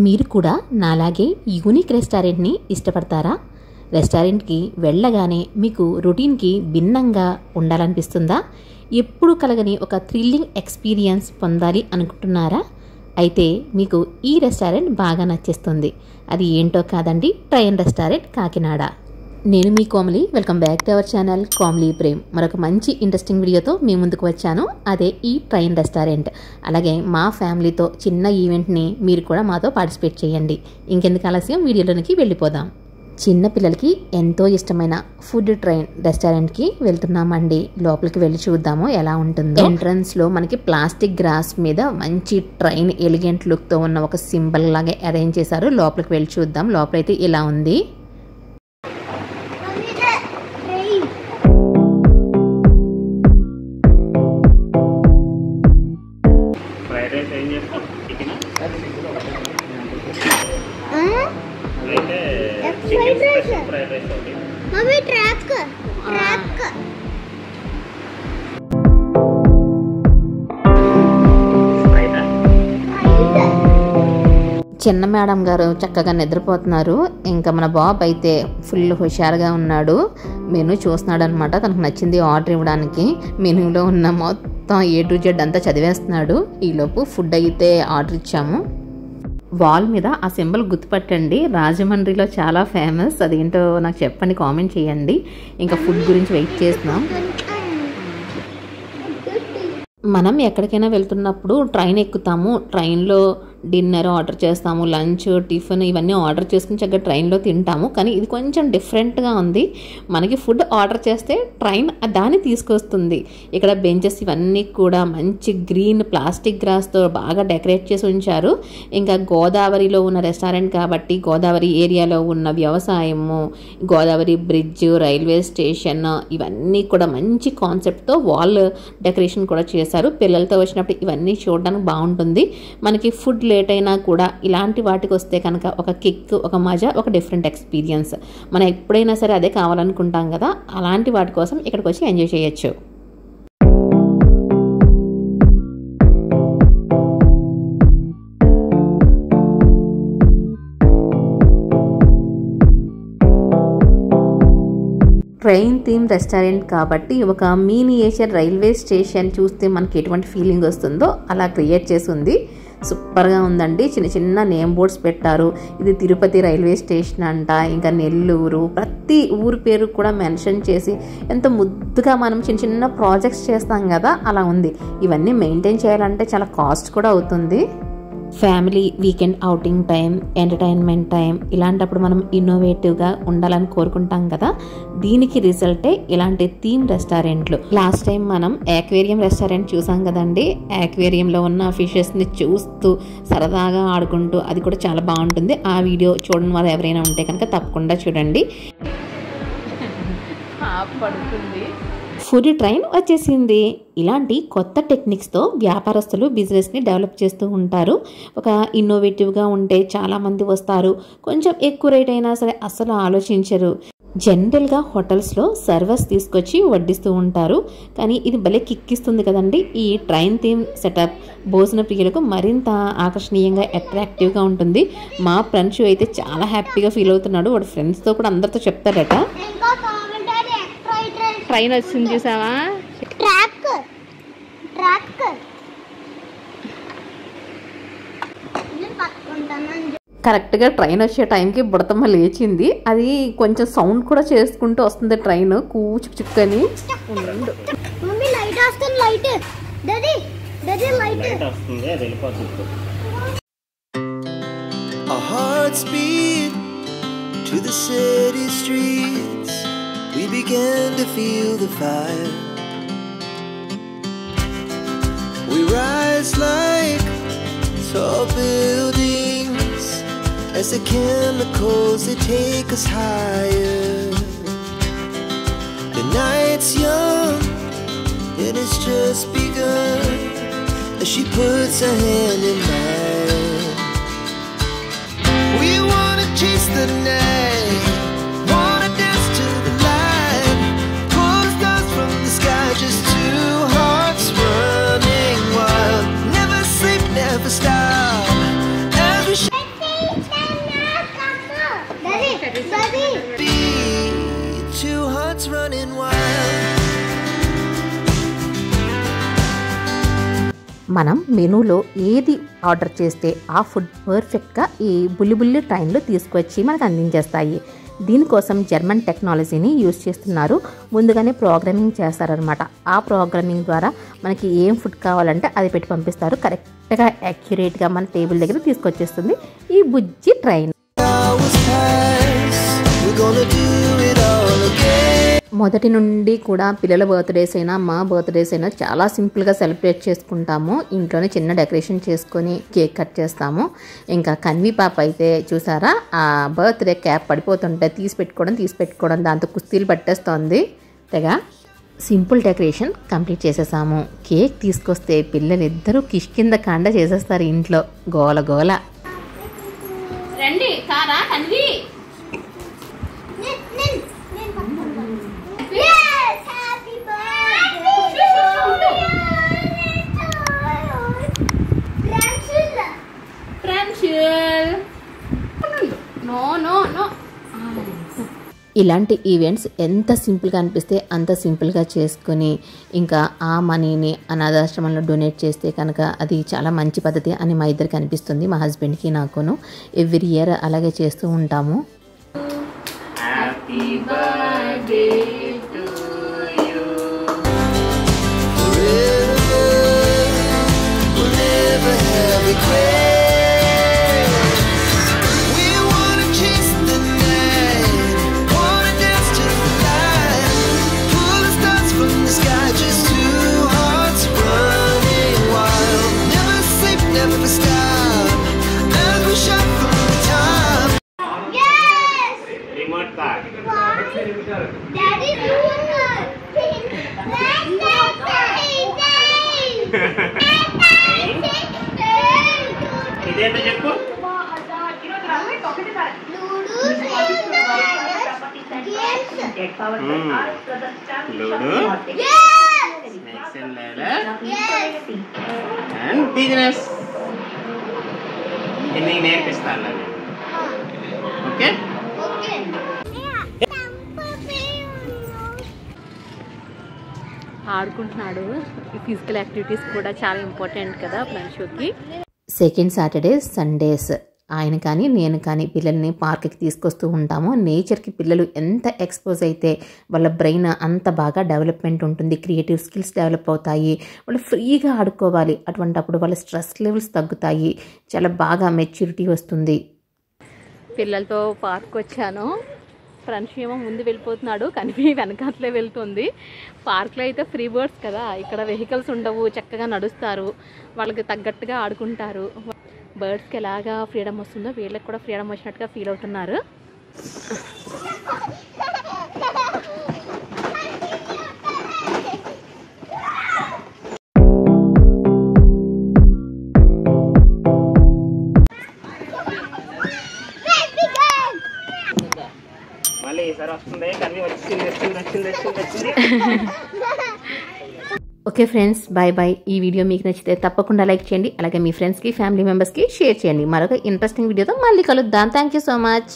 మీరు కూడా నాలాగే యూనిక్ రెస్టారెంట్ని ఇష్టపడతారా? రెస్టారెంట్కి వెళ్ళగానే మీకు రొటీన్కి భిన్నంగా ఉండాలనిపిస్తుందా? ఎప్పుడు కలగని ఒక థ్రిల్లింగ్ ఎక్స్పీరియన్స్ పొందాలి అనుకుంటున్నారా? అయితే మీకు ఈ రెస్టారెంట్ బాగా నచ్చేస్తుంది. అది ఏంటో కాదండి, ట్రైన్ రెస్టారెంట్ కాకినాడ. నేను మీ Komali. Welcome back to our channel Komali Prem. మరొక మంచి ఇంట్రెస్టింగ్ వీడియోతో మీ ముందుకు వచ్చాను. అదే ఈ ట్రైన్ రెస్టారెంట్. అలాగే మా ఫ్యామిలీతో చిన్న ఈవెంట్ని మీరు కూడా మాతో పార్టిసిపేట్ చేయండి. ఇంకెందుకు ఆలస్యం, వీడియోలోనికి వెళ్ళిపోదాం. చిన్న పిల్లలకి ఎంతో ఇష్టమైన ఫుడ్ ట్రైన్ రెస్టారెంట్కి వెళ్తున్నామండి. లోపలికి వెళ్ళి చూద్దాము ఎలా ఉంటుందో. ఎంట్రన్స్లో మనకి ప్లాస్టిక్ గ్రాస్ మీద మంచి ట్రైన్ ఎలిగెంట్ లుక్తో ఉన్న ఒక సింబల్ లాగా అరేంజ్ చేశారు. లోపలికి వెళ్ళి చూద్దాం. లోపలైతే ఇలా ఉంది. చిన్న మేడం గారు చక్కగా నిద్రపోతున్నారు. ఇంకా మన బాబు అయితే ఫుల్ హుషారుగా ఉన్నాడు. మెనూ చూస్తున్నాడు అనమాట. తనకు నచ్చింది ఆర్డర్ ఇవ్వడానికి మెనూలో ఉన్న మొత్తం A to Z అంతా చదివేస్తున్నాడు. ఈలోపు ఫుడ్ అయితే ఆర్డర్ ఇచ్చాము. వాల్ మీద ఆ సింబల్ గుర్తుపట్టండి. రాజమండ్రిలో చాలా ఫేమస్. అదేంటో నాకు చెప్పండి, కామెంట్ చేయండి. ఇంకా ఫుడ్ గురించి వెయిట్ చేస్తున్నాం. మనం ఎక్కడికైనా వెళ్తున్నప్పుడు ట్రైన్ ఎక్కుతాము. ట్రైన్లో డిన్నర్ ఆర్డర్ చేస్తాము, లంచ్, టిఫిన్ ఇవన్నీ ఆర్డర్ చేసుకుని చక్కగా ట్రైన్లో తింటాము. కానీ ఇది కొంచెం డిఫరెంట్గా ఉంది. మనకి ఫుడ్ ఆర్డర్ చేస్తే ట్రైన్ దాన్ని తీసుకొస్తుంది. ఇక్కడ బెంచెస్ ఇవన్నీ కూడా మంచి గ్రీన్ ప్లాస్టిక్ గ్రాస్తో బాగా డెకరేట్ చేసి ఉంచారు. ఇంకా గోదావరిలో ఉన్న రెస్టారెంట్ కాబట్టి గోదావరి ఏరియాలో ఉన్న వ్యవసాయము, గోదావరి బ్రిడ్జ్, రైల్వే స్టేషన్ ఇవన్నీ కూడా మంచి కాన్సెప్ట్తో వాల్ డెకరేషన్ కూడా చేశారు. పిల్లలతో వచ్చినప్పుడు ఇవన్నీ చూడడానికి బాగుంటుంది. మనకి ఫుడ్ లేట్ అయినా కూడా ఇలాంటి వాటికి వస్తే కనుక ఒక కిక్, ఒక మజా, ఒక డిఫరెంట్ ఎక్స్పీరియన్స్. మనం ఎప్పుడైనా సరే అదే కావాలనుకుంటాం కదా, అలాంటి వాటి కోసం ఇక్కడికి వచ్చి ఎంజాయ్ చేయొచ్చు. ట్రైన్ థీమ్ రెస్టారెంట్ కాబట్టి ఒక మినియేచర్ రైల్వే స్టేషన్ చూస్తే మనకి ఎటువంటి ఫీలింగ్ వస్తుందో అలా క్రియేట్ చేసి ఉంది. సూపర్గా ఉందండి. చిన్న చిన్న నేమ్ బోర్డ్స్ పెట్టారు. ఇది తిరుపతి రైల్వే స్టేషన్ అంట, ఇంకా నెల్లూరు, ప్రతి ఊరి పేరు కూడా మెన్షన్ చేసి ఎంతో ముద్దుగా మనం చిన్న చిన్న ప్రాజెక్ట్స్ చేస్తాం కదా, అలా ఉంది. ఇవన్నీ మెయింటైన్ చేయాలంటే చాలా కాస్ట్ కూడా అవుతుంది. Family weekend outing time, entertainment time, ఇలాంటప్పుడు మనం ఇన్నోవేటివ్గా ఉండాలని కోరుకుంటాం కదా, దీనికి రిజల్టే ఇలాంటి థీమ్ రెస్టారెంట్లు. లాస్ట్ టైం మనం యాక్వేరియం రెస్టారెంట్ చూసాం కదండి. యాక్వేరియంలో ఉన్న ఫిషెస్ని చూస్తూ సరదాగా ఆడుకుంటూ, అది కూడా చాలా బాగుంటుంది. ఆ వీడియో చూడని వారు ఎవరైనా ఉంటే కనుక తప్పకుండా చూడండి. ఫుడ్ ట్రైన్ వచ్చేసింది. ఇలాంటి కొత్త టెక్నిక్స్తో వ్యాపారస్తులు బిజినెస్ని డెవలప్ చేస్తూ ఉంటారు. ఒక ఇన్నోవేటివ్గా ఉంటే చాలామంది వస్తారు. కొంచెం ఎక్కువ రేట్ అయినా సరే అస్సలు ఆలోచించరు. జనరల్గా హోటల్స్లో సర్వర్స్ తీసుకొచ్చి వడ్డిస్తూ ఉంటారు. కానీ ఇది భలే కిక్కిస్తుంది కదండి. ఈ ట్రైన్ థీమ్ సెటప్ భోజన ప్రియులకు మరింత ఆకర్షణీయంగా, అట్రాక్టివ్గా ఉంటుంది. మా ఫ్రెండ్స్ అయితే చాలా హ్యాపీగా ఫీల్ అవుతున్నాడు. వాడు ఫ్రెండ్స్తో కూడా అందరితో చెప్తాడట. ట్రైన్ వచ్చింది చూసావా? కరెక్ట్గా ట్రైన్ వచ్చే టైంకి బుడతమ్మ లేచింది. అది కొంచెం సౌండ్ కూడా చేసుకుంటూ వస్తుంది ట్రైన్, కూచు చిక్కని. To the city streets, we began to feel the fire. We rise like tall buildings as the chemicals, they take us higher. The night's young and it's just begun as she puts her hand in mine. We wanna chase the night, wanna dance to the light, pull the stars from the sky, just two hearts running wild. Never sleep, never stop, as we running wild. మనం మెనూలో ఏది order చేస్తే ఆ food పర్ఫెక్ట్గా ఈ బుల్లి ట్రైన్లో తీసుకొచ్చి మనకు అందించేస్తాయి. దీనికోసం జర్మన్ టెక్నాలజీని యూజ్ చేస్తున్నారు. ముందుగానే ప్రోగ్రామింగ్ చేస్తారనమాట. ఆ ప్రోగ్రామింగ్ ద్వారా మనకి ఏం ఫుడ్ కావాలంటే అది పెట్టి పంపిస్తారు. కరెక్ట్గా యాక్యురేట్గా మన టేబుల్ దగ్గర తీసుకొచ్చేస్తుంది ఈ బుజ్జి ట్రైన్. మొదటి నుండి కూడా పిల్లల బర్త్డేస్ అయినా మా బర్త్డేస్ అయినా చాలా సింపుల్గా సెలబ్రేట్ చేసుకుంటాము. ఇంట్లోనే చిన్న డెకరేషన్ చేసుకొని కేక్ కట్ చేస్తాము. ఇంకా కన్వి పాప అయితే చూసారా, ఆ బర్త్డే క్యాప్ పడిపోతుంటే తీసి పెట్టుకోవడం దాంతో కుస్తీలు పట్టేస్తోంది. తెగ సింపుల్ డెకరేషన్ కంప్లీట్ చేసేసాము. కేక్ తీసుకొస్తే పిల్లలిద్దరూ కిష్కింద కాండ చేసేస్తారు ఇంట్లో గోల గోల. రండి కారా కన్వి. ఇలాంటి ఈవెంట్స్ ఎంత సింపుల్గా అనిపిస్తే అంత సింపుల్గా చేసుకొని ఇంకా ఆ మనీని అనాథాశ్రమంలో డొనేట్ చేస్తే కనుక అది చాలా మంచి పద్ధతి అని మా ఇద్దరికి అనిపిస్తుంది, మా హస్బెండ్కి నాకును. ఎవ్రీ ఇయర్ అలాగే చేస్తూ ఉంటాము. ఇదేంటో చెప్పు. Ludo, snakes and ladder and business. ఇది నేర్పిస్తాను. ఓకే ఆడుకుంటున్నాడు. ఫిజికల్ యాక్టివిటీస్ కూడా చాలా ఇంపార్టెంట్ కదా ప్లాన్షోకి. సెకండ్ సాటర్డే సండేస్ ఆయన కానీ నేను కానీ పిల్లల్ని పార్క్కి తీసుకొస్తూ ఉంటాము. నేచర్కి పిల్లలు ఎంత ఎక్స్పోజ్ అయితే వాళ్ళ బ్రెయిన్ అంత బాగా డెవలప్మెంట్ ఉంటుంది, క్రియేటివ్ స్కిల్స్ డెవలప్ అవుతాయి, వాళ్ళు ఫ్రీగా ఆడుకోవాలి. అటువంటప్పుడు వాళ్ళ స్ట్రెస్ లెవెల్స్ తగ్గుతాయి, చాలా బాగా మెచ్యూరిటీ వస్తుంది. పిల్లలతో పార్క్ వచ్చాను. ఫ్రెండ్స్ ఏమో ముందు వెళ్ళిపోతున్నాడు, కనిపి వెనకాతలే వెళ్తుంది. పార్క్లో అయితే ఫ్రీ బర్డ్స్ కదా, ఇక్కడ వెహికల్స్ ఉండవు, చక్కగా నడుస్తారు, వాళ్ళకి తగ్గట్టుగా ఆడుకుంటారు. బర్డ్స్కి ఎలాగా ఫ్రీడమ్ వస్తుందో వీళ్ళకి కూడా ఫ్రీడమ్ వచ్చినట్టుగా ఫీల్ అవుతున్నారు. Okay friends, bye bye. ఈ వీడియో మీకు నచ్చితే తప్పకుండా లైక్ చేయండి, అలాగే మీ ఫ్రెండ్స్కి ఫ్యామిలీ మెంబర్స్కి షేర్ చేయండి. మరొక ఇంట్రెస్టింగ్ వీడియోతో మళ్ళీ కలుద్దాం. Thank you so much.